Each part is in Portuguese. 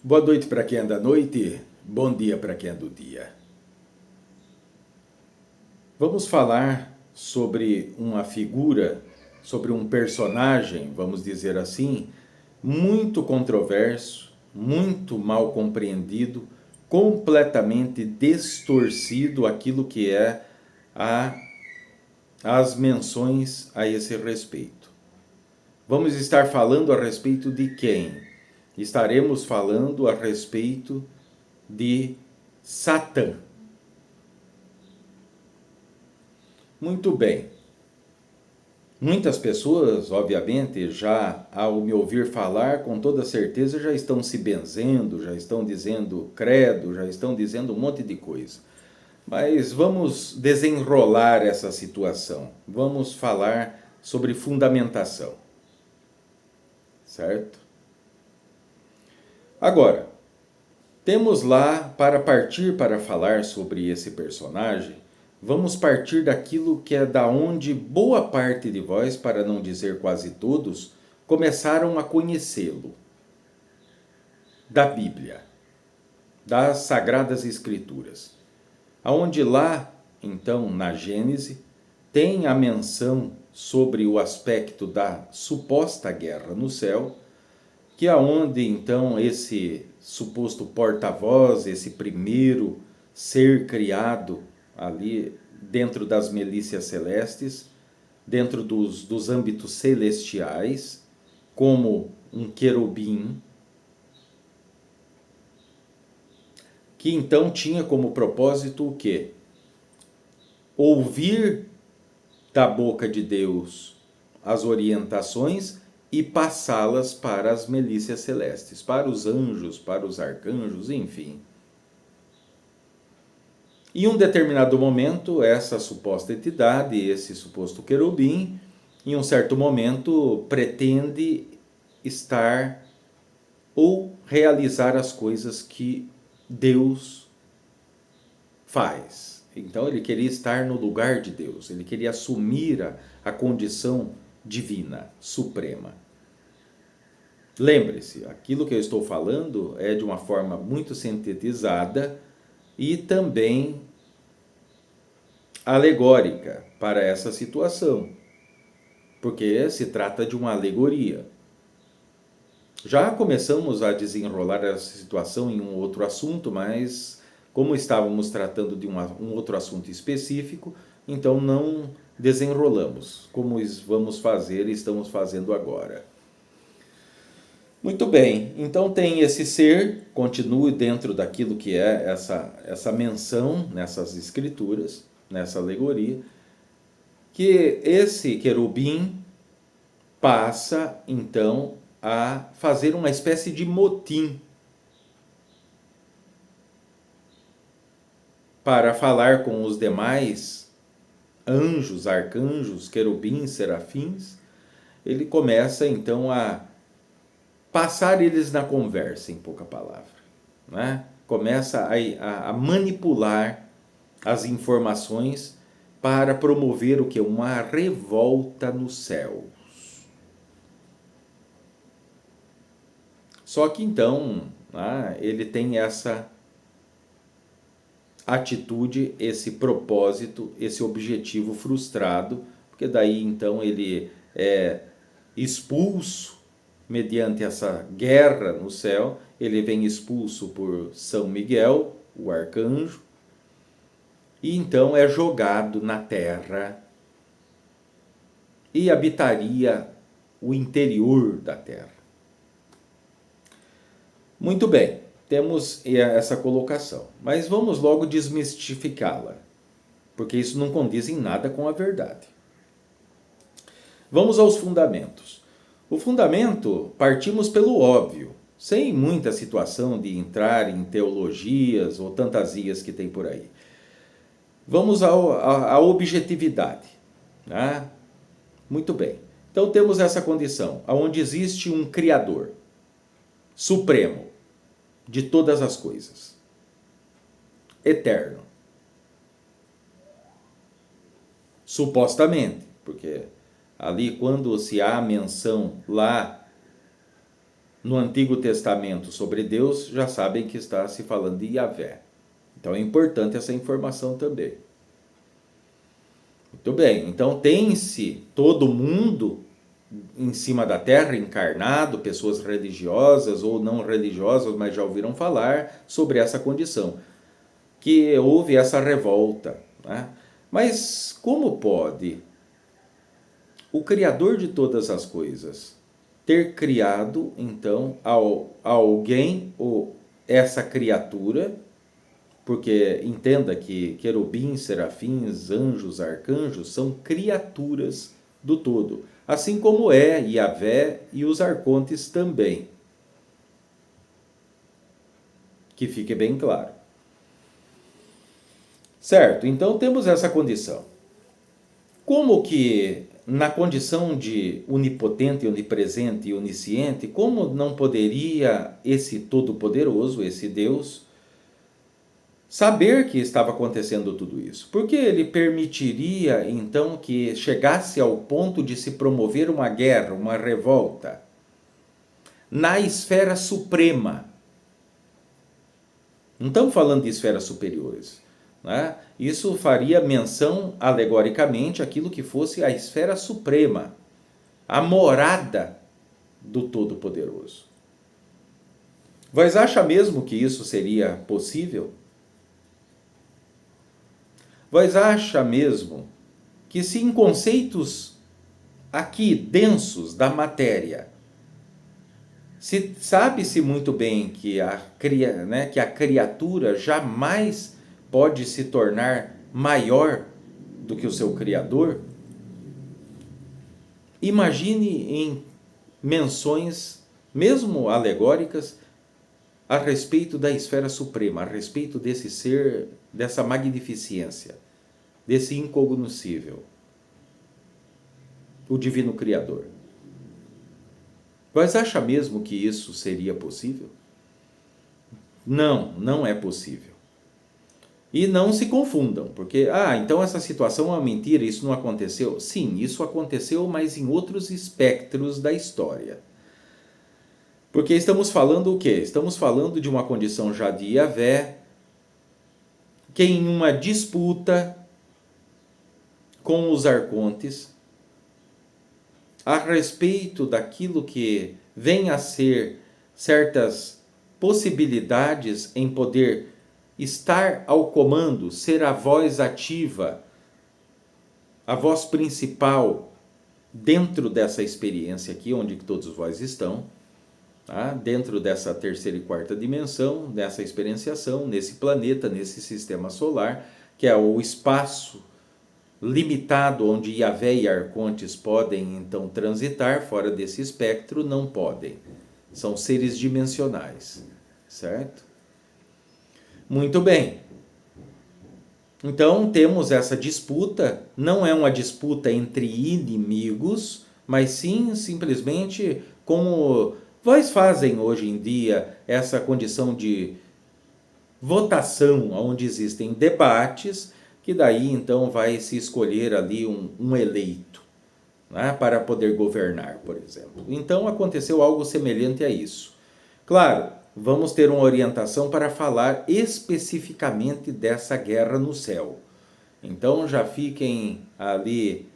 Boa noite para quem é da noite, bom dia para quem é do dia. Vamos falar sobre uma figura, sobre um personagem, vamos dizer assim, muito controverso, muito mal compreendido, completamente distorcido aquilo que é a, as menções a esse respeito. Vamos estar falando a respeito de quem? Estaremos falando a respeito de Satã. Muito bem. Muitas pessoas, obviamente, já ao me ouvir falar, com toda certeza já estão se benzendo, já estão dizendo credo, já estão dizendo um monte de coisa. Mas vamos desenrolar essa situação. Vamos falar sobre fundamentação. Certo? Agora, temos lá, para partir para falar sobre esse personagem, vamos partir daquilo que é da onde boa parte de vós, para não dizer quase todos, começaram a conhecê-lo, da Bíblia, das Sagradas Escrituras. Aonde lá, então, na Gênese, tem a menção sobre o aspecto da suposta guerra no céu, que aonde então esse suposto porta-voz, esse primeiro ser criado ali dentro das milícias celestes, dentro dos âmbitos celestiais, como um querubim, que então tinha como propósito o quê? Ouvir da boca de Deus as orientações e passá-las para as milícias celestes, para os anjos, para os arcanjos, enfim. Em um determinado momento, essa suposta entidade, esse suposto querubim, em um certo momento, pretende estar ou realizar as coisas que Deus faz. Então ele queria estar no lugar de Deus, ele queria assumir a condição divina, suprema. Lembre-se, aquilo que eu estou falando é de uma forma muito sintetizada e também alegórica para essa situação, porque se trata de uma alegoria. Já começamos a desenrolar essa situação em um outro assunto, mas como estávamos tratando de um outro assunto específico, então não desenrolamos, como vamos fazer e estamos fazendo agora. Muito bem, então tem esse ser, continue dentro daquilo que é essa menção nessas escrituras, nessa alegoria, que esse querubim passa então a fazer uma espécie de motim para falar com os demais anjos, arcanjos, querubins, serafins. Ele começa então a passar eles na conversa, em pouca palavra, né? Começa a manipular as informações para promover o que? Uma revolta no céu. Só que então, né, ele tem essa atitude, esse propósito, esse objetivo frustrado, porque daí então ele é expulso mediante essa guerra no céu, ele vem expulso por São Miguel, o arcanjo, e então é jogado na terra e habitaria o interior da terra. Muito bem, temos essa colocação, mas vamos logo desmistificá-la, porque isso não condiz em nada com a verdade. Vamos aos fundamentos. O fundamento, partimos pelo óbvio, sem muita situação de entrar em teologias ou fantasias que tem por aí. Vamos à objetividade. Né? Muito bem. Então temos essa condição, onde existe um Criador supremo de todas as coisas, eterno. Supostamente, porque ali quando se há menção lá no Antigo Testamento sobre Deus, já sabem que está se falando de Yahvé. Então é importante essa informação também. Muito bem, então tem-se todo mundo em cima da terra, encarnado, pessoas religiosas ou não religiosas, mas já ouviram falar sobre essa condição, que houve essa revolta, né? Mas como pode o Criador de todas as coisas ter criado, então, alguém ou essa criatura, porque entenda que querubins, serafins, anjos, arcanjos são criaturas do todo, assim como é Yahvé e os arcontes também. Que fique bem claro. Certo, então temos essa condição. Como que na condição de onipotente, onipresente e onisciente, como não poderia esse Todo-Poderoso, esse Deus, saber que estava acontecendo tudo isso? Porque ele permitiria então que chegasse ao ponto de se promover uma guerra, uma revolta na esfera suprema. Não estamos falando de esferas superiores, né? Isso faria menção alegoricamente àquilo que fosse a esfera suprema, a morada do Todo-Poderoso. Vós acham mesmo que isso seria possível? Vós acham mesmo que se em conceitos aqui densos da matéria, sabe-se muito bem que que a criatura jamais pode se tornar maior do que o seu Criador? Imagine em menções, mesmo alegóricas, a respeito da esfera suprema, a respeito desse ser, dessa magnificência, desse incognoscível, o Divino Criador. Mas acha mesmo que isso seria possível? Não, não é possível. E não se confundam, porque, então essa situação é uma mentira, isso não aconteceu. Sim, isso aconteceu, mas em outros espectros da história. Porque estamos falando o quê? Estamos falando de uma condição já de Yahvé, que em uma disputa com os arcontes, a respeito daquilo que vem a ser certas possibilidades em poder estar ao comando, ser a voz ativa, a voz principal dentro dessa experiência aqui, onde todos vós estão, tá? Dentro dessa terceira e quarta dimensão, dessa experienciação, nesse planeta, nesse sistema solar, que é o espaço limitado onde Yahvé e arcontes podem então transitar. Fora desse espectro não podem, são seres dimensionais, certo? Muito bem, então temos essa disputa, não é uma disputa entre inimigos, mas sim simplesmente como vós fazem hoje em dia, essa condição de votação, onde existem debates, que daí então vai se escolher ali um eleito, né, para poder governar, por exemplo. Então aconteceu algo semelhante a isso. Claro, vamos ter uma orientação para falar especificamente dessa guerra no céu. Então já fiquem ali,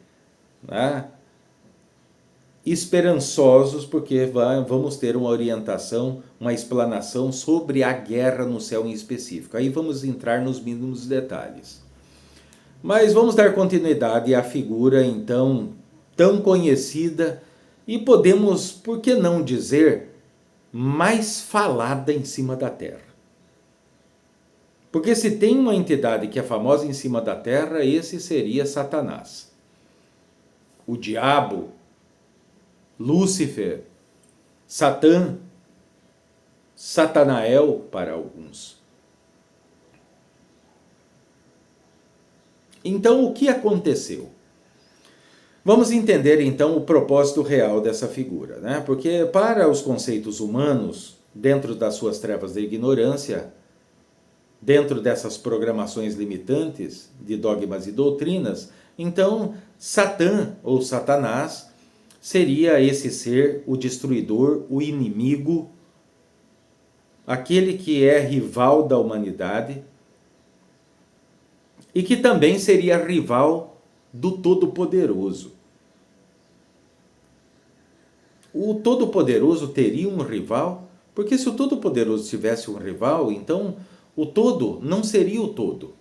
né, esperançosos, porque vamos ter uma orientação, uma explanação sobre a guerra no céu em específico. Aí vamos entrar nos mínimos detalhes. Mas vamos dar continuidade à figura, então, tão conhecida e podemos, por que não dizer, mais falada em cima da Terra. Porque se tem uma entidade que é famosa em cima da Terra, esse seria Satanás. O diabo, Lúcifer, Satã, Satanael para alguns. Então, o que aconteceu? Vamos entender então o propósito real dessa figura, né? Porque para os conceitos humanos, dentro das suas trevas da ignorância, dentro dessas programações limitantes de dogmas e doutrinas, então Satã ou Satanás seria esse ser o destruidor, o inimigo, aquele que é rival da humanidade e que também seria rival do Todo-Poderoso. O Todo-Poderoso teria um rival? Porque se o Todo-Poderoso tivesse um rival, então o todo não seria o todo.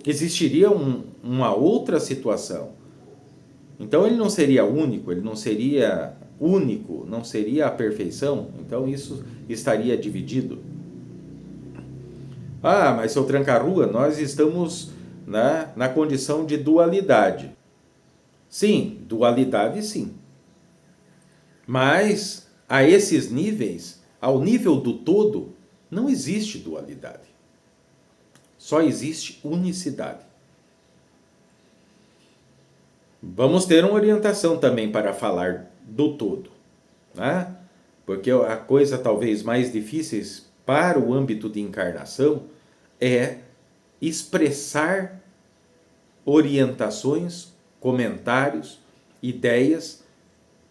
Existiria uma outra situação. Então ele não seria único, ele não seria único, não seria a perfeição. Então isso estaria dividido. Ah, mas seu Tranca-Rua, nós estamos na condição de dualidade. Sim, dualidade sim. Mas a esses níveis, ao nível do todo, não existe dualidade. Só existe unicidade. Vamos ter uma orientação também para falar do todo, né? Porque a coisa talvez mais difícil para o âmbito de encarnação é expressar orientações, comentários, ideias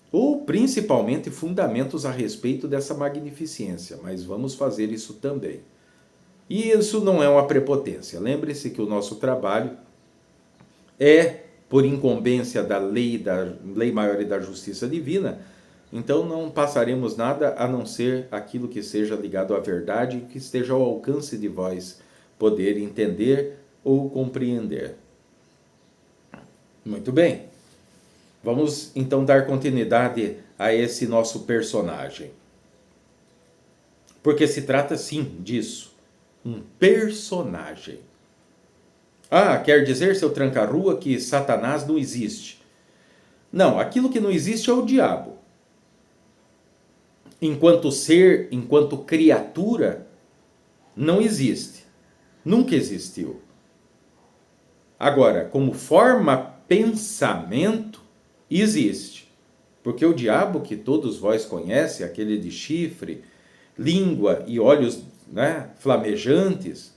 ou principalmente fundamentos a respeito dessa magnificência, mas vamos fazer isso também. E isso não é uma prepotência. Lembre-se que o nosso trabalho é por incumbência da lei maior e da justiça divina, então não passaremos nada a não ser aquilo que seja ligado à verdade e que esteja ao alcance de vós poder entender ou compreender. Muito bem. Vamos então dar continuidade a esse nosso personagem. Porque se trata sim disso, um personagem. Ah, quer dizer, seu Tranca-Rua, que Satanás não existe. Não, aquilo que não existe é o diabo. Enquanto ser, enquanto criatura, não existe. Nunca existiu. Agora, como forma pensamento, existe. Porque o diabo que todos vós conhecem, aquele de chifre, língua e olhos, né, flamejantes,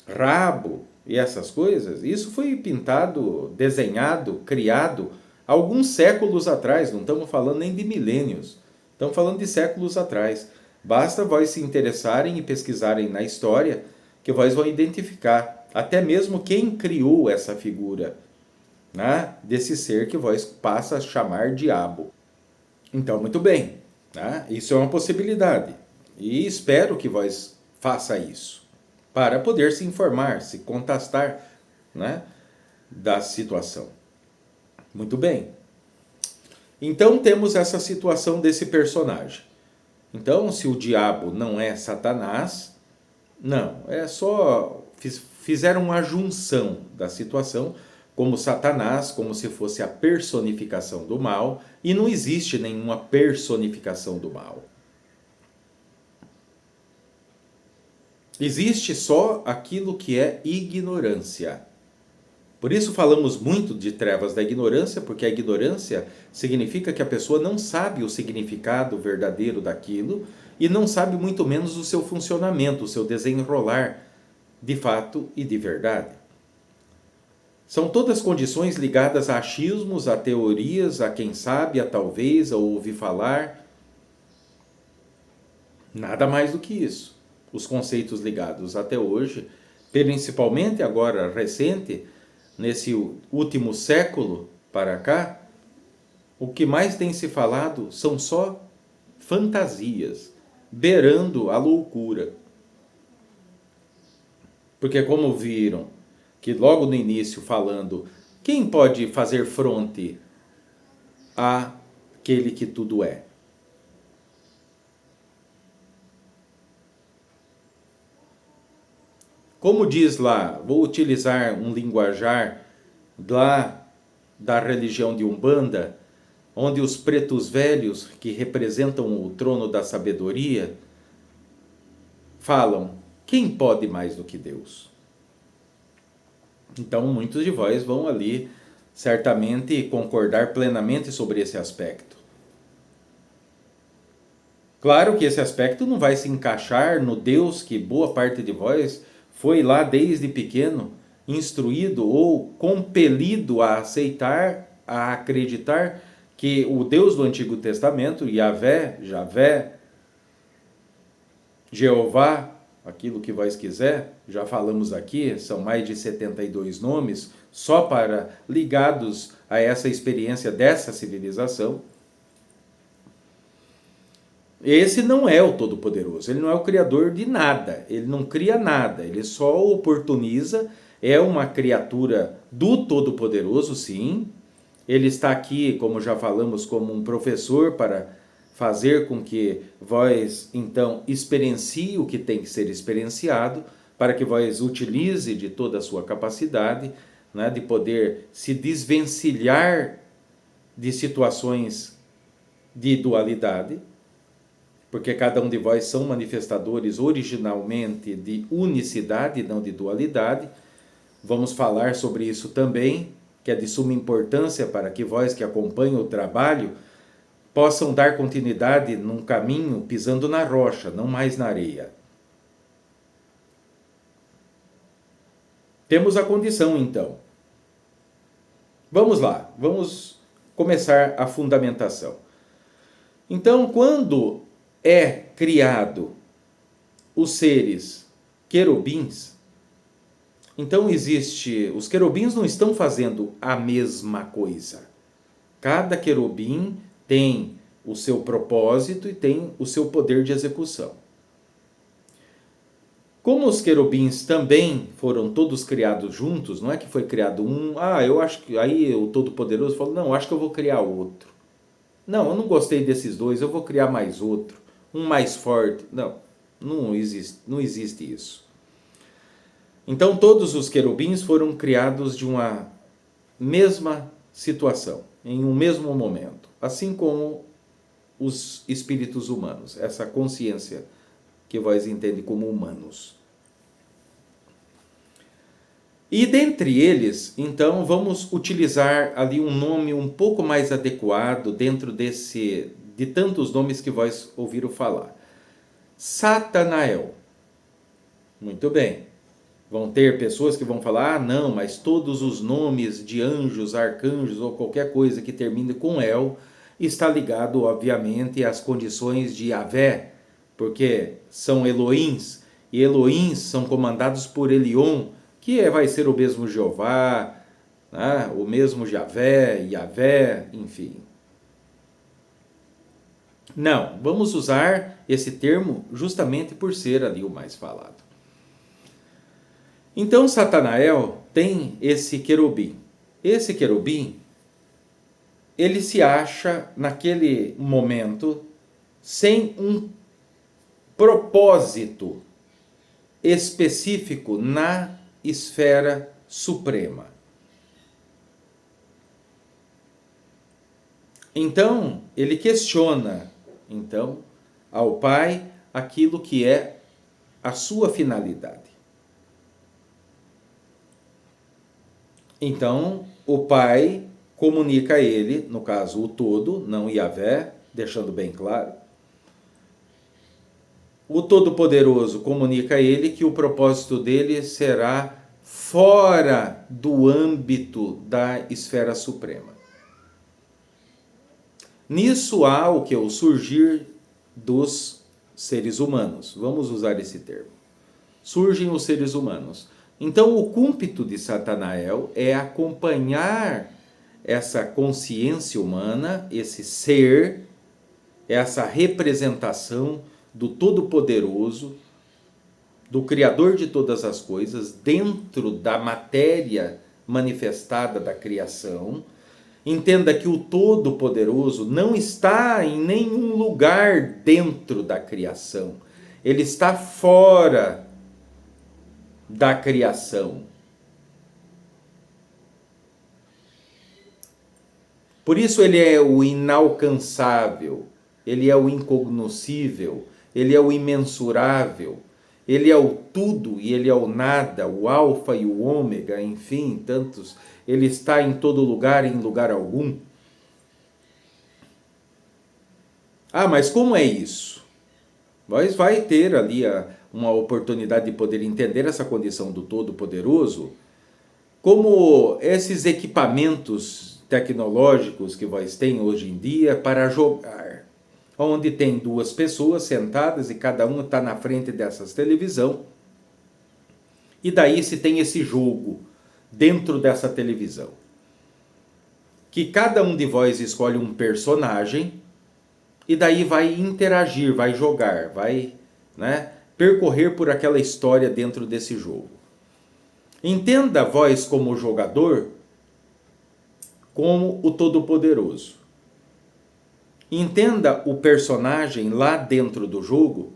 rabo e essas coisas, isso foi pintado, desenhado, criado alguns séculos atrás, não estamos falando nem de milênios, estamos falando de séculos atrás. Basta vós se interessarem e pesquisarem na história que vós vão identificar até mesmo quem criou essa figura, né, desse ser que vós passa a chamar diabo. Então, muito bem, né, isso é uma possibilidade e espero que vós faça isso para poder se informar, se contestar, né, da situação. Muito bem. Então temos essa situação desse personagem. Então, se o diabo não é Satanás, não, é só fizeram uma junção da situação como Satanás, como se fosse a personificação do mal, e não existe nenhuma personificação do mal. Existe só aquilo que é ignorância. Por isso falamos muito de trevas da ignorância, porque a ignorância significa que a pessoa não sabe o significado verdadeiro daquilo e não sabe muito menos o seu funcionamento, o seu desenrolar de fato e de verdade. São todas condições ligadas a achismos, a teorias, a quem sabe, a talvez, a ouvir falar. Nada mais do que isso. Os conceitos ligados até hoje, principalmente agora recente, nesse último século para cá, o que mais tem se falado são só fantasias, beirando a loucura. Porque como viram que logo no início falando, quem pode fazer fronte àquele que tudo é? Como diz lá, vou utilizar um linguajar lá da religião de Umbanda, onde os pretos velhos, que representam o trono da sabedoria, falam, quem pode mais do que Deus? Então, muitos de vós vão ali, certamente, concordar plenamente sobre esse aspecto. Claro que esse aspecto não vai se encaixar no Deus que boa parte de vós foi lá desde pequeno, instruído ou compelido a aceitar a acreditar que o Deus do Antigo Testamento, Yahvé, Javé, Jeová, aquilo que vós quiser, já falamos aqui, são mais de 72 nomes, só para ligados a essa experiência dessa civilização. Esse não é o Todo-Poderoso, ele não é o criador de nada, ele não cria nada, ele só oportuniza, é uma criatura do Todo-Poderoso, sim. Ele está aqui, como já falamos, como um professor para fazer com que vós, então, experiencie o que tem que ser experienciado, para que vós utilize de toda a sua capacidade, né, de poder se desvencilhar de situações de dualidade, porque cada um de vós são manifestadores originalmente de unicidade, não de dualidade. Vamos falar sobre isso também, que é de suma importância para que vós que acompanham o trabalho possam dar continuidade num caminho pisando na rocha, não mais na areia. Temos a condição, então. Vamos lá, vamos começar a fundamentação. Então, quando é criado os seres querubins, então os querubins não estão fazendo a mesma coisa. Cada querubim tem o seu propósito e tem o seu poder de execução. Como os querubins também foram todos criados juntos, não é que foi criado um, eu acho que aí o Todo-Poderoso falou, não, acho que eu vou criar outro. Não, eu não gostei desses dois, eu vou criar mais outro, um mais forte. Não existe isso. Então todos os querubins foram criados de uma mesma situação, em um mesmo momento, assim como os espíritos humanos, essa consciência que vós entendem como humanos. E dentre eles, então, vamos utilizar ali um nome um pouco mais adequado dentro de tantos nomes que vós ouviram falar. Satanael. Muito bem. Vão ter pessoas que vão falar, não, mas todos os nomes de anjos, arcanjos ou qualquer coisa que termine com El está ligado, obviamente, às condições de Yahvé, porque são Elohims, e Elohims são comandados por Elion, que vai ser o mesmo Jeová, né? O mesmo Javé, Yahvé, enfim. Não, vamos usar esse termo justamente por ser ali o mais falado. Então, Satanael tem esse querubim. Esse querubim, ele se acha, naquele momento, sem um propósito específico na esfera suprema. Então, ele questiona, então, ao Pai aquilo que é a sua finalidade. Então, o Pai comunica a ele, no caso o todo, não Yahvé, deixando bem claro. O Todo-Poderoso comunica a ele que o propósito dele será fora do âmbito da esfera suprema. Nisso há o que? O surgir dos seres humanos. Vamos usar esse termo. Surgem os seres humanos. Então, o cúmpito de Satanael é acompanhar essa consciência humana, esse ser, essa representação do Todo-Poderoso, do Criador de todas as coisas, dentro da matéria manifestada da criação. Entenda que o Todo-Poderoso não está em nenhum lugar dentro da criação. Ele está fora da criação. Por isso ele é o inalcançável, ele é o incognoscível, ele é o imensurável, ele é o tudo e ele é o nada, o alfa e o ômega, enfim, tantos. Ele está em todo lugar e em lugar algum. Mas como é isso? Nós vai ter ali uma oportunidade de poder entender essa condição do Todo-Poderoso, como esses equipamentos tecnológicos que vós tem hoje em dia para jogar, onde tem duas pessoas sentadas e cada uma está na frente dessas televisão, e daí se tem esse jogo dentro dessa televisão, que cada um de vós escolhe um personagem e daí vai interagir, vai jogar, vai, né, percorrer por aquela história dentro desse jogo. Entenda vós como jogador como o Todo-Poderoso. Entenda o personagem lá dentro do jogo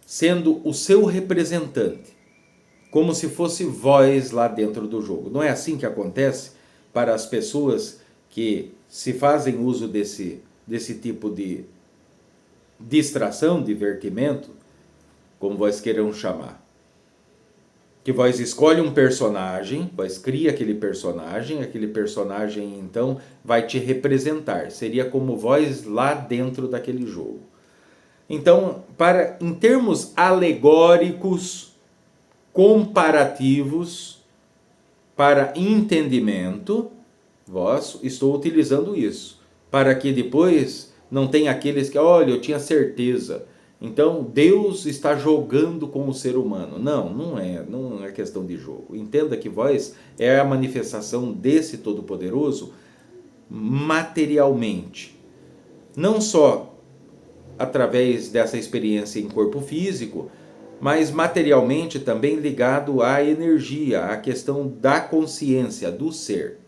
sendo o seu representante, como se fosse vós lá dentro do jogo. Não é assim que acontece para as pessoas que se fazem uso desse tipo de distração, divertimento, como vós queiram chamar. Que vós escolhe um personagem, vós cria aquele personagem então vai te representar. Seria como vós lá dentro daquele jogo. Então, em termos alegóricos, comparativos, para entendimento, estou utilizando isso. Para que depois não tenha aqueles que, olha, eu tinha certeza. Então, Deus está jogando com o ser humano. Não é questão de jogo. Entenda que vós é a manifestação desse Todo-Poderoso materialmente. Não só através dessa experiência em corpo físico, mas materialmente também ligado à energia, à questão da consciência, do ser.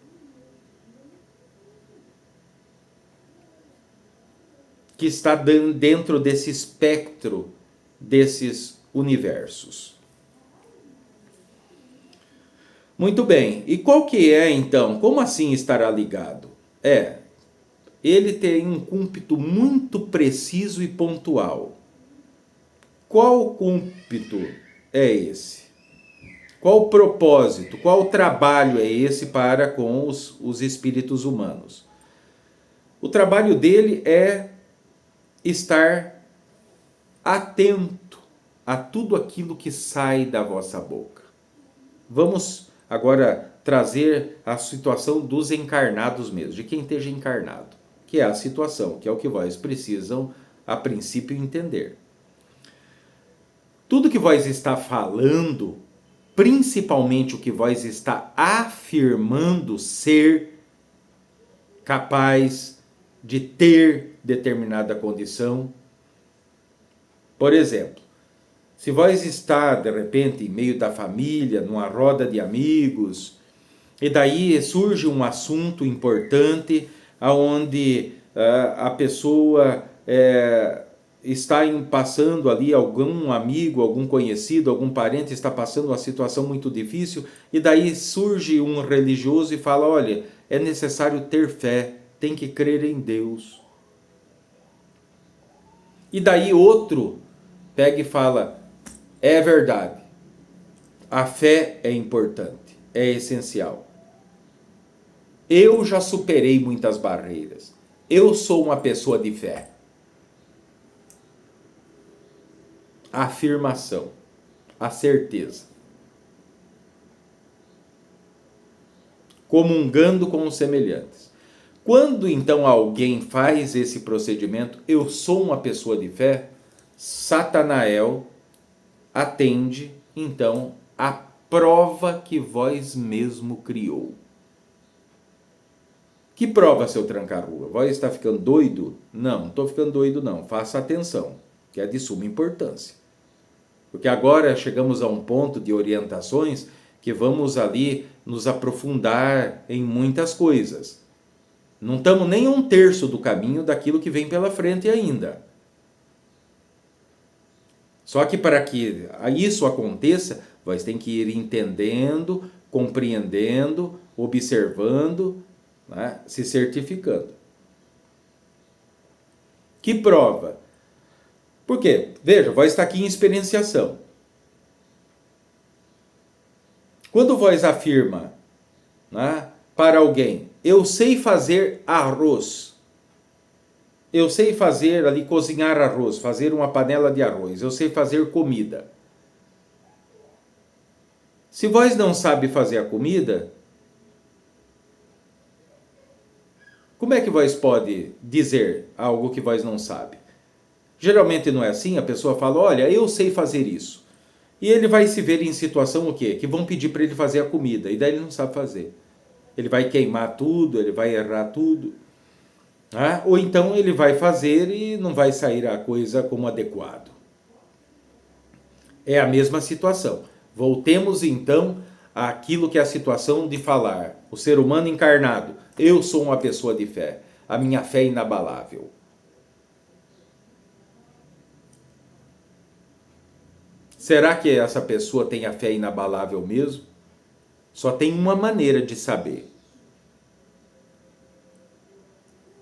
Que está dentro desse espectro desses universos. Muito bem, e qual que é então? Como assim estará ligado? Ele tem um cúmpito muito preciso e pontual. Qual cúmpito é esse? Qual o propósito, qual o trabalho é esse para com os espíritos humanos? O trabalho dele é estar atento a tudo aquilo que sai da vossa boca. Vamos agora trazer a situação dos encarnados mesmo, de quem esteja encarnado, que é a situação, que é o que vós precisam, a princípio, entender. Tudo que vós está falando, principalmente o que vós está afirmando ser capaz de ter determinada condição. Por exemplo, se vós está, de repente, em meio da família, numa roda de amigos, e daí surge um assunto importante, onde a pessoa está passando ali, algum amigo, algum conhecido, algum parente está passando uma situação muito difícil, e daí surge um religioso e fala, olha, é necessário ter fé, tem que crer em Deus. E daí outro pega e fala, é verdade, a fé é importante, é essencial. Eu já superei muitas barreiras, eu sou uma pessoa de fé. A afirmação, a certeza. Comungando com os semelhantes. Quando então alguém faz esse procedimento, eu sou uma pessoa de fé, Satanael atende então a prova que vós mesmo criou. Que prova, seu tranca-rua? Vós está ficando doido? Não estou ficando doido não, faça atenção, que é de suma importância. Porque agora chegamos a um ponto de orientações que vamos ali nos aprofundar em muitas coisas. Não estamos nem 1/3 do caminho daquilo que vem pela frente ainda. Só que para que isso aconteça, vós tem que ir entendendo, compreendendo, observando, né, se certificando. Que prova? Por quê? Veja, vós está aqui em experienciação. Quando vós afirma, né, para alguém, eu sei fazer arroz, eu sei fazer ali, cozinhar arroz, fazer uma panela de arroz, eu sei fazer comida. Se vós não sabe fazer a comida, Como é que vós pode dizer algo que vós não sabe? Geralmente não é assim, a pessoa fala, olha, eu sei fazer isso. E ele vai se ver em situação o quê? Que vão pedir para ele fazer a comida, e daí ele não sabe fazer. Ele vai queimar tudo, ele vai errar tudo. Ah, ou então ele vai fazer e não vai sair a coisa como adequado. É a mesma situação. Voltemos então àquilo que é a situação de falar. O ser humano encarnado. Eu sou uma pessoa de fé. A minha fé é inabalável. Será que essa pessoa tem a fé inabalável mesmo? Só tem uma maneira de saber.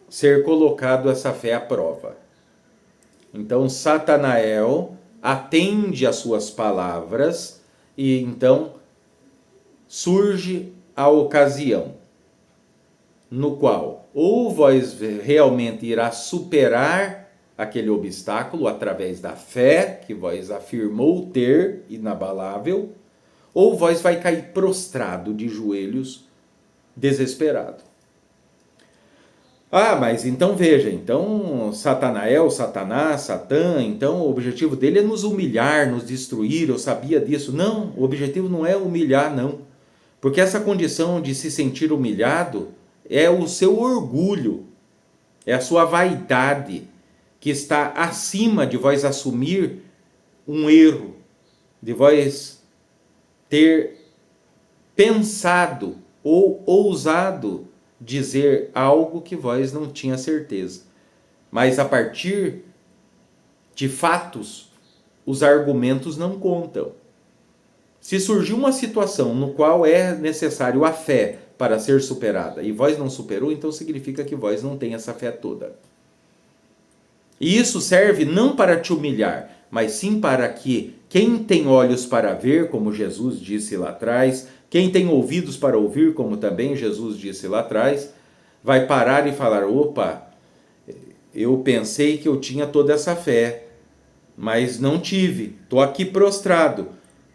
Ser colocado essa fé à prova. Então, Satanael atende às suas palavras e então surge a ocasião no qual ou vós realmente irá superar aquele obstáculo através da fé que vós afirmou ter inabalável, ou vós vai cair prostrado de joelhos, desesperado. Ah, mas então veja, então Satanael, Satanás, Satã, então o objetivo dele é nos humilhar, nos destruir, eu sabia disso. Não, o objetivo não é humilhar, não. Porque essa condição de se sentir humilhado é o seu orgulho, é a sua vaidade, que está acima de vós assumir um erro, de vós ter pensado ou ousado dizer algo que vós não tinha certeza. Mas a partir de fatos, os argumentos não contam. Se surgiu uma situação no qual é necessário a fé para ser superada e vós não superou, então significa que vós não tem essa fé toda. E isso serve não para te humilhar, mas sim para que quem tem olhos para ver, como Jesus disse lá atrás, quem tem ouvidos para ouvir, como também Jesus disse lá atrás, vai parar e falar, opa, eu pensei que eu tinha toda essa fé, mas não tive, estou aqui prostrado.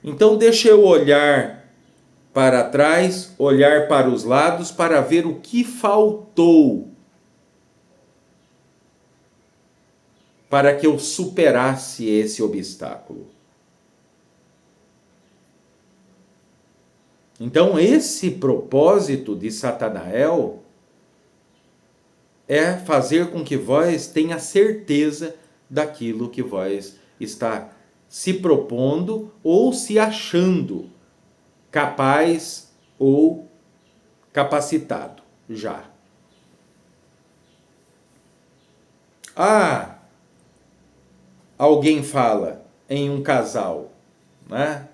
Então deixa eu olhar para trás, olhar para os lados para ver o que faltou para que eu superasse esse obstáculo. Então esse propósito de Satanael é fazer com que vós tenha certeza daquilo que vós está se propondo ou se achando capaz ou capacitado já. Ah, alguém fala em um casal, né?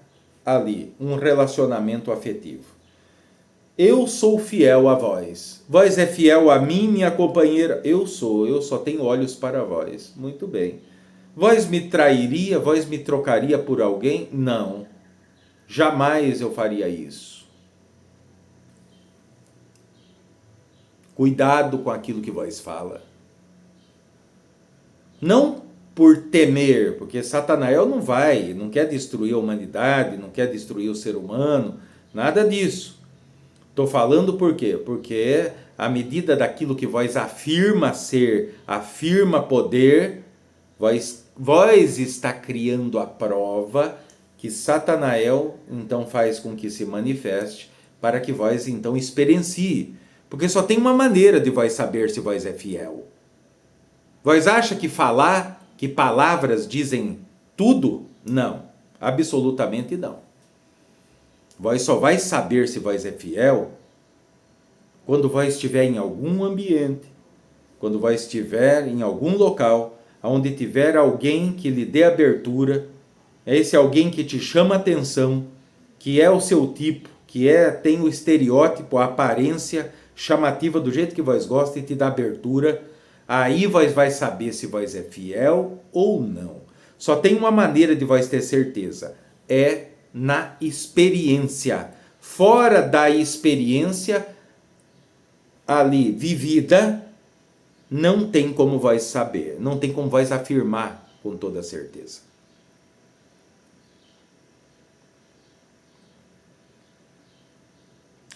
Ali, um relacionamento afetivo. Eu sou fiel a vós. Vós é fiel a mim, minha companheira. Eu só tenho olhos para vós. Muito bem. Vós me trairia, vós me trocaria por alguém? Não. Jamais eu faria isso. Cuidado com aquilo que vós fala. Não por temer, porque Satanael não quer destruir a humanidade, não quer destruir o ser humano, nada disso. Estou falando por quê? Porque à medida daquilo que vós afirma ser, afirma poder, vós está criando a prova que Satanael então faz com que se manifeste para que vós então experiencie. Porque só tem uma maneira de vós saber se vós é fiel. Vós acha que falar, que palavras dizem tudo? Não, absolutamente não. Vós só vai saber se vós é fiel quando vós estiver em algum ambiente, quando vós estiver em algum local, onde tiver alguém que lhe dê abertura, é esse alguém que te chama atenção, que é o seu tipo, tem o estereótipo, a aparência chamativa do jeito que vós gostam e te dá abertura, aí vós vai saber se vós é fiel ou não. Só tem uma maneira de vós ter certeza, é na experiência. Fora da experiência ali vivida, não tem como vós saber, não tem como vós afirmar com toda certeza.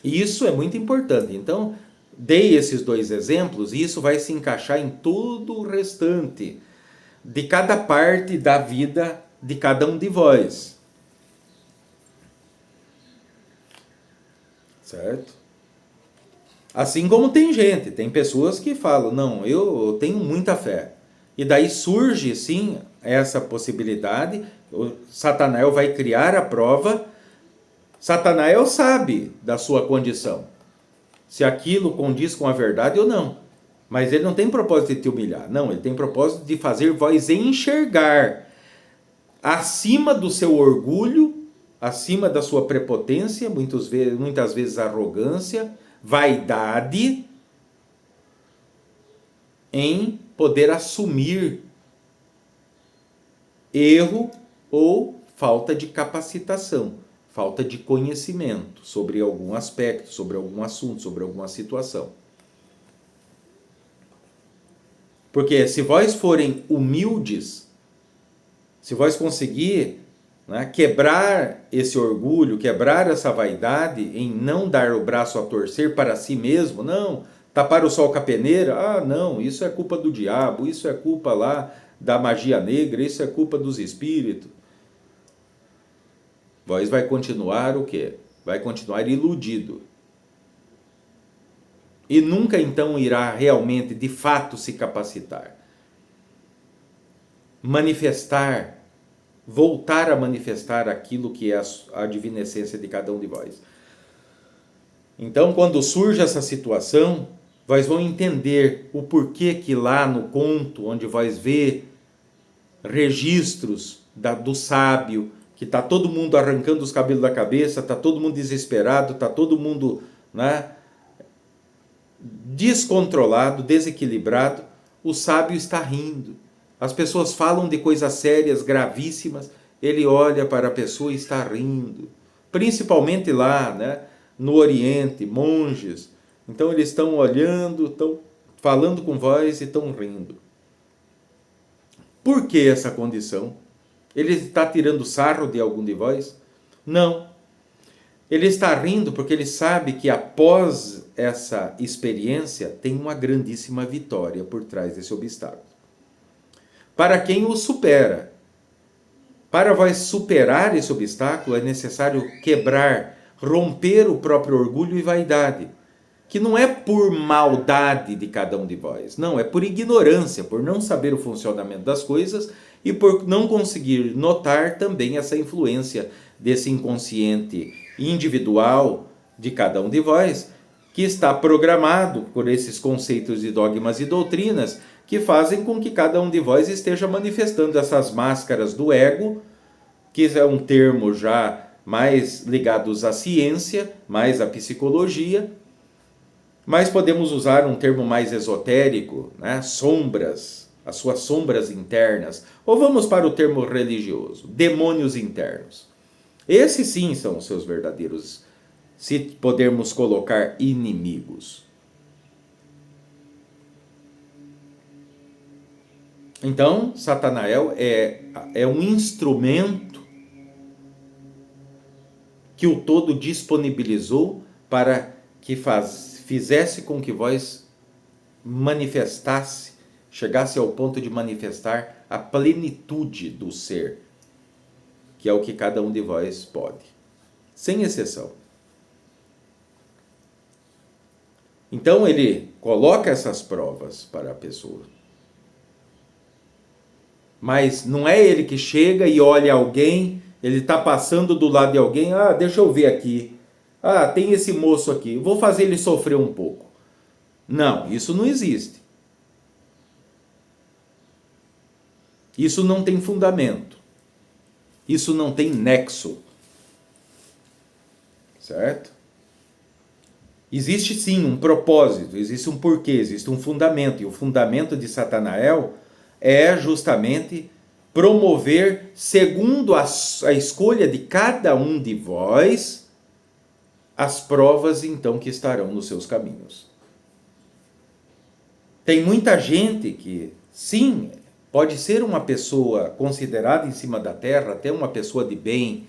E isso é muito importante. Então, dei esses dois exemplos e isso vai se encaixar em todo o restante de cada parte da vida de cada um de vós. Certo? Assim como tem pessoas que falam, não, eu tenho muita fé. E daí surge, sim, essa possibilidade, o Satanael vai criar a prova, Satanael sabe da sua condição, se aquilo condiz com a verdade ou não. Mas ele não tem propósito de te humilhar, não, ele tem propósito de fazer vós enxergar acima do seu orgulho, acima da sua prepotência, muitas vezes arrogância, vaidade, em poder assumir erro ou falta de capacitação, falta de conhecimento sobre algum aspecto, sobre algum assunto, sobre alguma situação. Porque se vós forem humildes, se vós conseguir, né, quebrar esse orgulho, quebrar essa vaidade em não dar o braço a torcer para si mesmo, não, tapar o sol com a peneira, não, isso é culpa do diabo, isso é culpa lá da magia negra, isso é culpa dos espíritos. Vós vai continuar o quê? Vai continuar iludido. E nunca então irá realmente, de fato, se capacitar. Manifestar, voltar a manifestar aquilo que é a divina essência de cada um de vós. Então, quando surge essa situação, vós vão entender o porquê que lá no conto, onde vós vê registros do sábio, que está todo mundo arrancando os cabelos da cabeça, está todo mundo desesperado, está todo mundo, né, descontrolado, desequilibrado, o sábio está rindo. As pessoas falam de coisas sérias, gravíssimas, ele olha para a pessoa e está rindo. Principalmente lá, né, no Oriente, monges. Então eles estão olhando, estão falando com vós e estão rindo. Por que essa condição? Ele está tirando sarro de algum de vós? Não. Ele está rindo porque ele sabe que após essa experiência tem uma grandíssima vitória por trás desse obstáculo. Para quem o supera. Para vós superar esse obstáculo é necessário quebrar, romper o próprio orgulho e vaidade, que não é por maldade de cada um de vós, não, é por ignorância, por não saber o funcionamento das coisas e por não conseguir notar também essa influência desse inconsciente individual de cada um de vós, que está programado por esses conceitos de dogmas e doutrinas que fazem com que cada um de vós esteja manifestando essas máscaras do ego, que é um termo já mais ligados à ciência, mais à psicologia, mas podemos usar um termo mais esotérico, né? Sombras, as suas sombras internas, ou vamos para o termo religioso, demônios internos. Esses sim são os seus verdadeiros, se pudermos colocar, inimigos. Então, Satanael é um instrumento que o todo disponibilizou para que fizesse com que vós manifestasse, chegasse ao ponto de manifestar a plenitude do ser, que é o que cada um de vós pode, sem exceção. Então ele coloca essas provas para a pessoa. Mas não é ele que chega e olha alguém, ele está passando do lado de alguém, deixa eu ver aqui, tem esse moço aqui, vou fazer ele sofrer um pouco. Não, isso não existe. Isso não tem fundamento. Isso não tem nexo. Certo? Existe sim um propósito, existe um porquê, existe um fundamento. E o fundamento de Satanael é justamente promover, segundo a escolha de cada um de vós, as provas então que estarão nos seus caminhos. Tem muita gente que, sim, pode ser uma pessoa considerada em cima da terra, até uma pessoa de bem,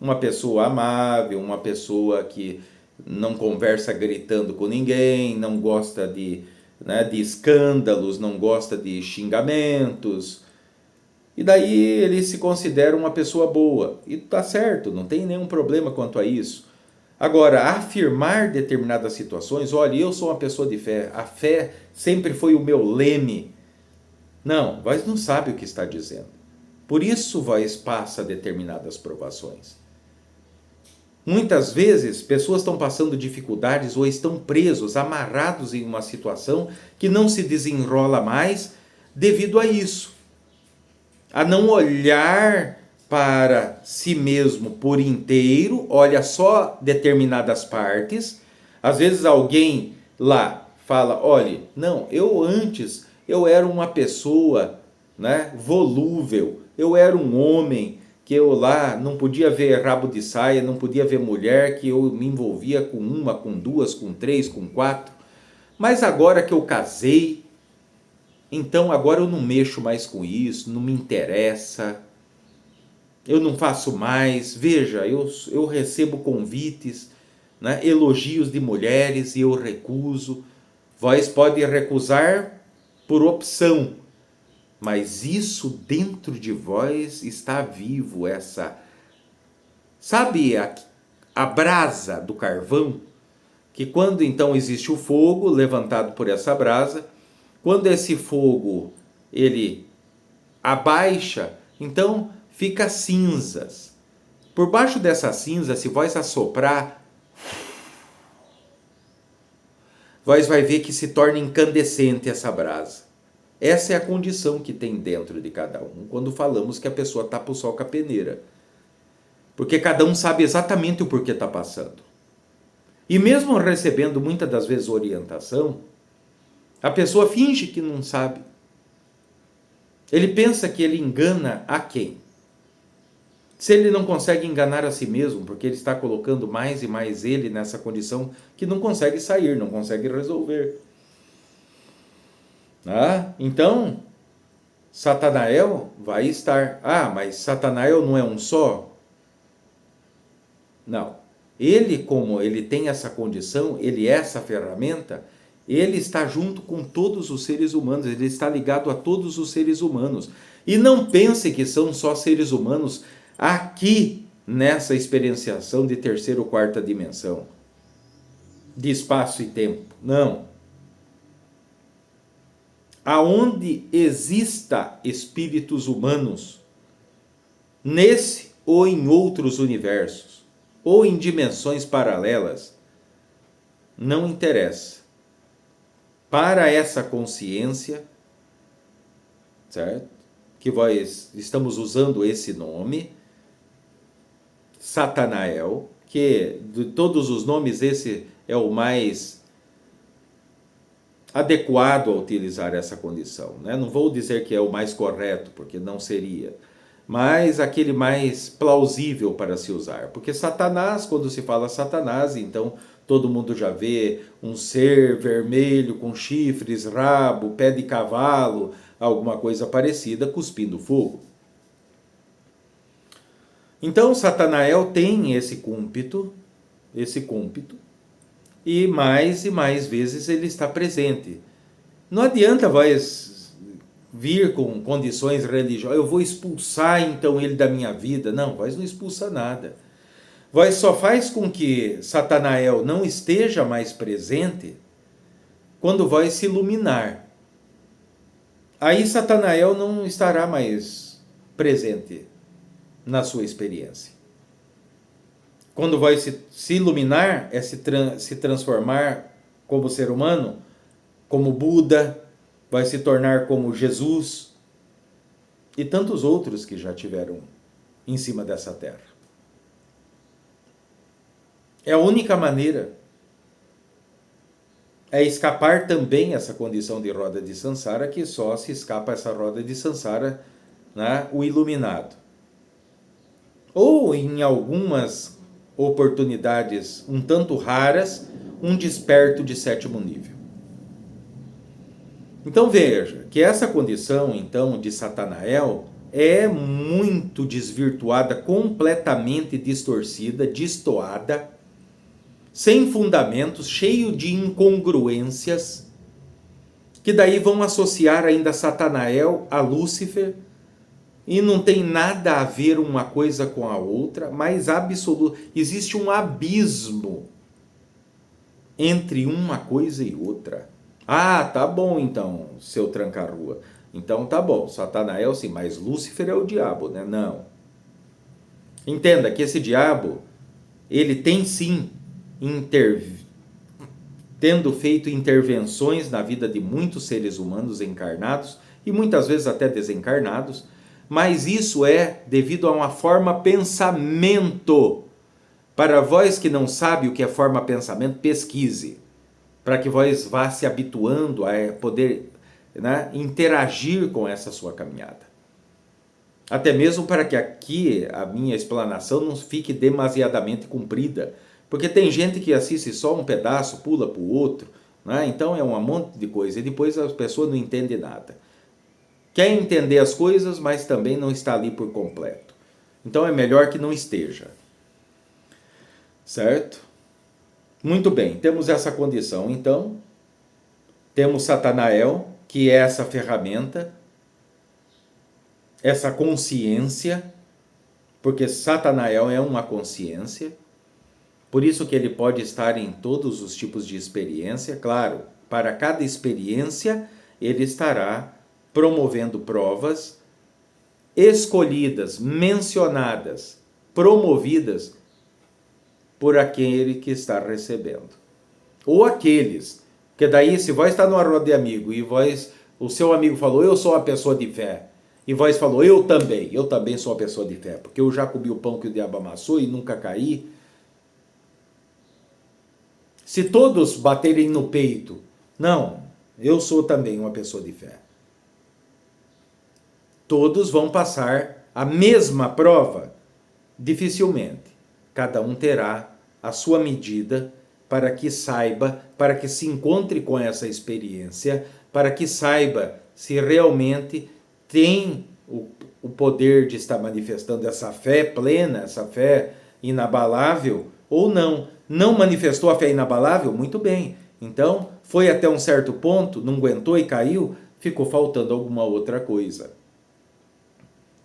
uma pessoa amável, uma pessoa que não conversa gritando com ninguém, não gosta de escândalos, não gosta de xingamentos. E daí ele se considera uma pessoa boa. E tá certo, não tem nenhum problema quanto a isso. Agora, afirmar determinadas situações, olha, eu sou uma pessoa de fé, a fé sempre foi o meu leme. Não, vós não sabe o que está dizendo. Por isso vós passa determinadas provações. Muitas vezes, pessoas estão passando dificuldades ou estão presos, amarrados em uma situação que não se desenrola mais devido a isso. A não olhar para si mesmo por inteiro, olha só determinadas partes. Às vezes alguém lá fala, olha, não, eu era uma pessoa, né, volúvel, eu era um homem, que eu lá não podia ver rabo de saia, não podia ver mulher, que eu me envolvia com uma, com duas, com três, com quatro. Mas agora que eu casei, então agora eu não mexo mais com isso, não me interessa, eu não faço mais. Veja, eu recebo convites, né, elogios de mulheres e eu recuso. Vós pode recusar por opção, mas isso dentro de vós está vivo, sabe a brasa do carvão? Que quando então existe o fogo levantado por essa brasa, quando esse fogo ele abaixa, então fica cinzas. Por baixo dessa cinza, se vós assoprar, vós vai ver que se torna incandescente essa brasa. Essa é a condição que tem dentro de cada um, quando falamos que a pessoa tapa o sol com a peneira. Porque cada um sabe exatamente o porquê está passando. E mesmo recebendo muitas das vezes orientação, a pessoa finge que não sabe. Ele pensa que ele engana a quem? Se ele não consegue enganar a si mesmo, porque ele está colocando mais e mais ele nessa condição que não consegue sair, não consegue resolver. Então, Satanael vai estar. Mas Satanael não é um só? Não. Ele, como ele tem essa condição, ele é essa ferramenta, ele está junto com todos os seres humanos, ele está ligado a todos os seres humanos. E não pense que são só seres humanos aqui nessa experienciação de terceira ou quarta dimensão, de espaço e tempo. Não. Aonde exista espíritos humanos, nesse ou em outros universos, ou em dimensões paralelas, não interessa. Para essa consciência, certo? Que nós estamos usando esse nome, Satanael, que de todos os nomes esse é o mais adequado a utilizar essa condição, né? Não vou dizer que é o mais correto, porque não seria, mas aquele mais plausível para se usar. Porque Satanás, quando se fala Satanás, então todo mundo já vê um ser vermelho com chifres, rabo, pé de cavalo, alguma coisa parecida, cuspindo fogo. Então Satanael tem esse cúmpito, e mais vezes ele está presente. Não adianta vós vir com condições religiosas, eu vou expulsar então ele da minha vida. Não, vós não expulsa nada. Vós só faz com que Satanael não esteja mais presente quando vós se iluminar. Aí Satanael não estará mais presente na sua experiência. Quando vai se iluminar, é se transformar como ser humano, como Buda, vai se tornar como Jesus e tantos outros que já tiveram em cima dessa terra. É a única maneira. É escapar também essa condição de roda de Sansara, que só se escapa essa roda de Sansara, né, o iluminado. Ou em algumas oportunidades um tanto raras, um desperto de sétimo nível. Então veja que essa condição então de Satanael é muito desvirtuada, completamente distorcida, destoada. sem fundamentos, cheio de incongruências, que daí vão associar ainda Satanael a Lúcifer, e não tem nada a ver uma coisa com a outra, mas absoluto, existe um abismo entre uma coisa e outra. Ah, tá bom então, seu tranca-rua. Então tá bom, Satanael sim, mas Lúcifer é o diabo, né? Não. Entenda que esse diabo, ele tem sim tendo feito intervenções na vida de muitos seres humanos encarnados e muitas vezes até desencarnados, mas isso é devido a uma forma pensamento. Para vós que não sabe o que é forma pensamento, pesquise, para que vós vá se habituando a poder, né, interagir com essa sua caminhada. Até mesmo para que aqui a minha explanação não fique demasiadamente comprida, porque tem gente que assiste só um pedaço, pula para o outro, né? Então é um monte de coisa e depois a pessoa não entende nada. Quer entender as coisas, mas também não está ali por completo. Então é melhor que não esteja. Certo? Muito bem, temos essa condição. Então, temos Satanael, que é essa ferramenta, essa consciência, porque Satanael é uma consciência, por isso que ele pode estar em todos os tipos de experiência. Claro, para cada experiência, ele estará promovendo provas escolhidas, mencionadas, promovidas por aquele que está recebendo. Ou aqueles, que daí se vós está numa roda de amigo e o seu amigo falou, eu sou uma pessoa de fé, e vós falou, eu também sou uma pessoa de fé, porque eu já comi o pão que o diabo amassou e nunca caí. Se todos baterem no peito, não, eu sou também uma pessoa de fé. Todos vão passar a mesma prova? Dificilmente. Cada um terá a sua medida para que saiba, para que se encontre com essa experiência, para que saiba se realmente tem o poder de estar manifestando essa fé plena, essa fé inabalável ou não. Não manifestou a fé inabalável? Muito bem. Então, foi até um certo ponto, não aguentou e caiu, ficou faltando alguma outra coisa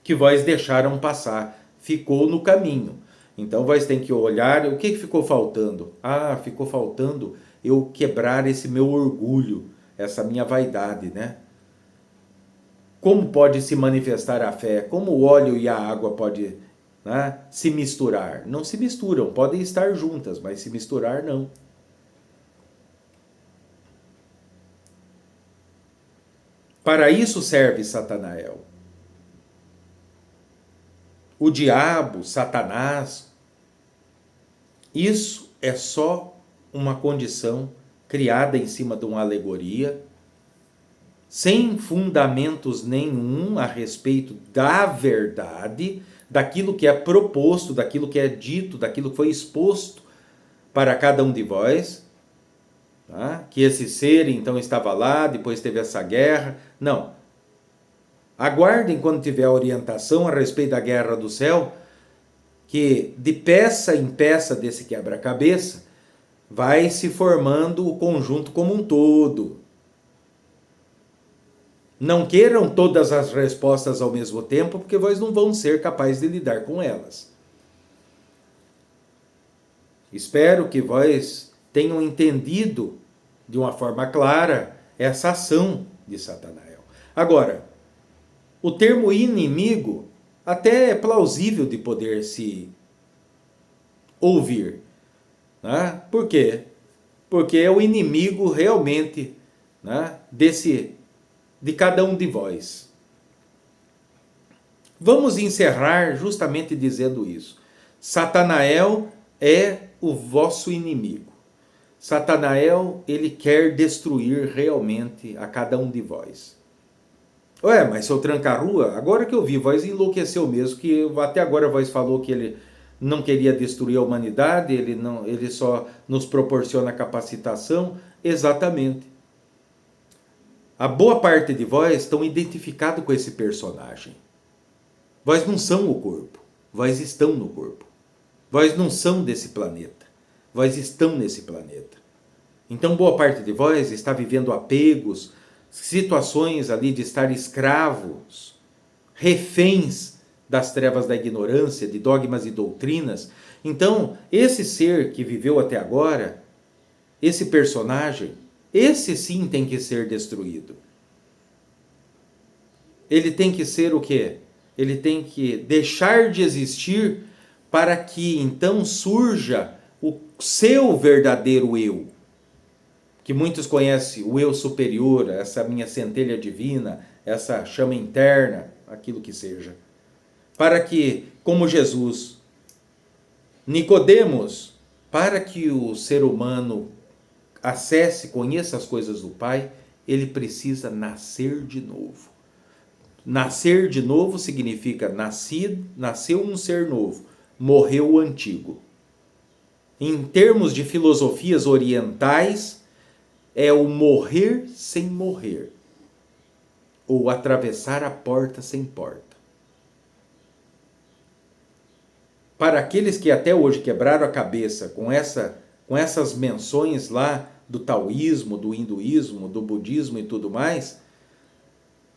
que vós deixaram passar, ficou no caminho. Então vós tem que olhar, o que ficou faltando? Ah, ficou faltando eu quebrar esse meu orgulho, essa minha vaidade, né? Como pode se manifestar a fé? Como o óleo e a água pode, né, se misturar? Não se misturam, podem estar juntas, mas se misturar não. Para isso serve Satanael. O diabo, Satanás, isso é só uma condição criada em cima de uma alegoria, sem fundamentos nenhum a respeito da verdade, daquilo que é proposto, daquilo que é dito, daquilo que foi exposto para cada um de vós, tá? Que esse ser então estava lá, depois teve essa guerra. Não. Aguardem quando tiver a orientação a respeito da guerra do céu, que de peça em peça desse quebra-cabeça vai se formando o conjunto como um todo. Não queiram todas as respostas ao mesmo tempo, porque vós não vão ser capazes de lidar com elas. Espero que vós tenham entendido de uma forma clara essa ação de Satanael. Agora, o termo inimigo até é plausível de poder se ouvir. Né? Por quê? Porque é o inimigo realmente, né, de cada um de vós. Vamos encerrar justamente dizendo isso. Satanael é o vosso inimigo. Satanael, ele quer destruir realmente a cada um de vós. Ué, mas seu tranca-rua, agora que eu vi, vós enlouqueceu mesmo, que até agora vós falou que ele não queria destruir a humanidade, ele só nos proporciona capacitação. Exatamente. A boa parte de vós estão identificados com esse personagem. Vós não são o corpo, vós estão no corpo. Vós não são desse planeta. vós estão nesse planeta. Então boa parte de vós está vivendo apegos, situações ali de estar escravos, reféns das trevas da ignorância, de dogmas e doutrinas. Então, esse ser que viveu até agora, esse personagem, esse sim tem que ser destruído. Ele tem que ser o quê? Ele tem que deixar de existir para que então surja o seu verdadeiro eu. Que muitos conhecem, o eu superior, essa minha centelha divina, essa chama interna, aquilo que seja. Para que, como Jesus, Nicodemos, para que o ser humano acesse, conheça as coisas do Pai, ele precisa nascer de novo. Nascer de novo significa nasceu um ser novo, morreu o antigo. Em termos de filosofias orientais, é o morrer sem morrer, ou atravessar a porta sem porta. Para aqueles que até hoje quebraram a cabeça com essas menções lá do taoísmo, do hinduísmo, do budismo e tudo mais,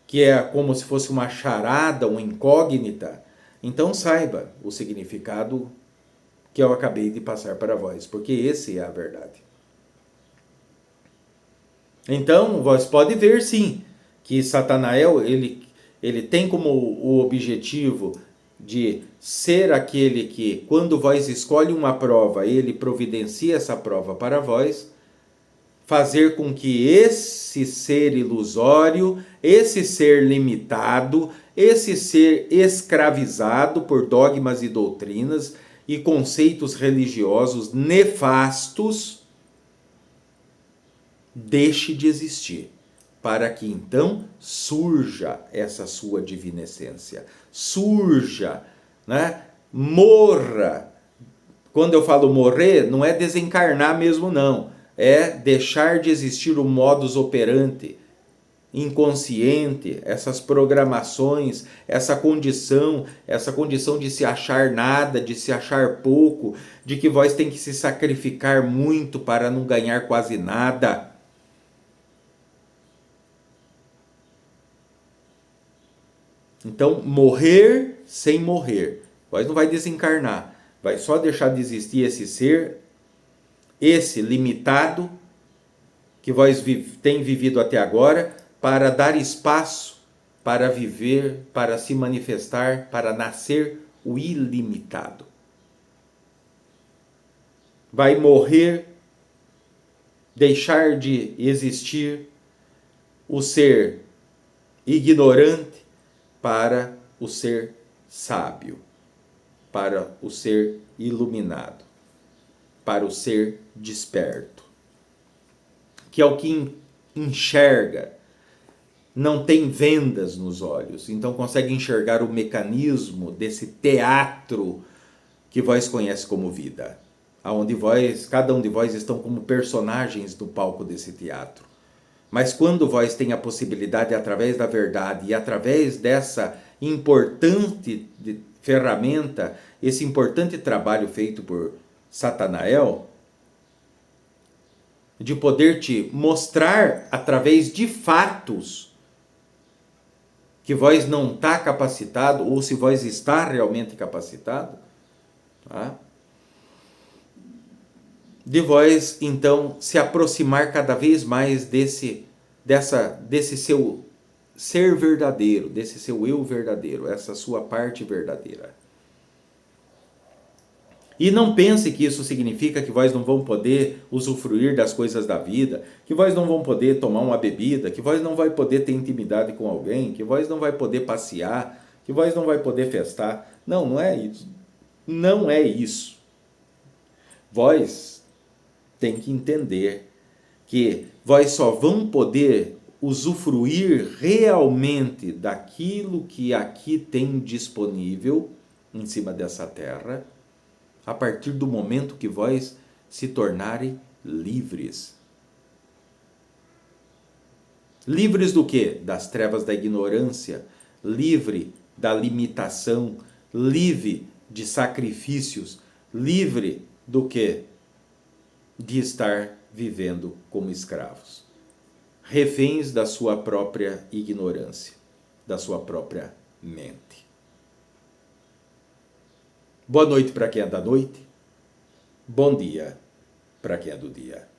que é como se fosse uma charada, uma incógnita, então saiba o significado que eu acabei de passar para vós, porque esse é a verdade. Então, vós pode ver sim, que Satanael, ele tem como o objetivo de ser aquele que, quando vós escolhe uma prova, ele providencia essa prova para vós, fazer com que esse ser ilusório, esse ser limitado, esse ser escravizado por dogmas e doutrinas e conceitos religiosos nefastos, deixe de existir, para que então surja essa sua divina essência, surja, né? Morra. Quando eu falo morrer, não é desencarnar mesmo não, é deixar de existir o modus operandi inconsciente, essas programações, essa condição de se achar nada, de se achar pouco, de que vós tem que se sacrificar muito para não ganhar quase nada. Então, morrer sem morrer. Vós não vai desencarnar, vai só deixar de existir esse ser, esse limitado, que vós tem vivido até agora, para dar espaço para viver, para se manifestar, para nascer o ilimitado. Vai morrer, deixar de existir o ser ignorante para o ser sábio, para o ser iluminado, para o ser desperto, que é o que enxerga, não tem vendas nos olhos, então consegue enxergar o mecanismo desse teatro que vós conhece como vida, aonde vós, cada um de vós estão como personagens do palco desse teatro. Mas quando vós tem a possibilidade, através da verdade e através dessa importante ferramenta, esse importante trabalho feito por Satanael, de poder te mostrar através de fatos que vós não está capacitado, ou se vós está realmente capacitado, tá? De vós, então, se aproximar cada vez mais desse seu ser verdadeiro, desse seu eu verdadeiro, essa sua parte verdadeira. E não pense que isso significa que vós não vão poder usufruir das coisas da vida, que vós não vão poder tomar uma bebida, que vós não vai poder ter intimidade com alguém, que vós não vai poder passear, que vós não vai poder festar. Não, não é isso. Não é isso. Vós tem que entender que vós só vão poder usufruir realmente daquilo que aqui tem disponível em cima dessa terra, a partir do momento que vós se tornarem livres. Livres do quê? Das trevas da ignorância, livre da limitação, livre de sacrifícios, livre do quê? de estar vivendo como escravos, reféns da sua própria ignorância, da sua própria mente. Boa noite para quem é da noite, bom dia para quem é do dia.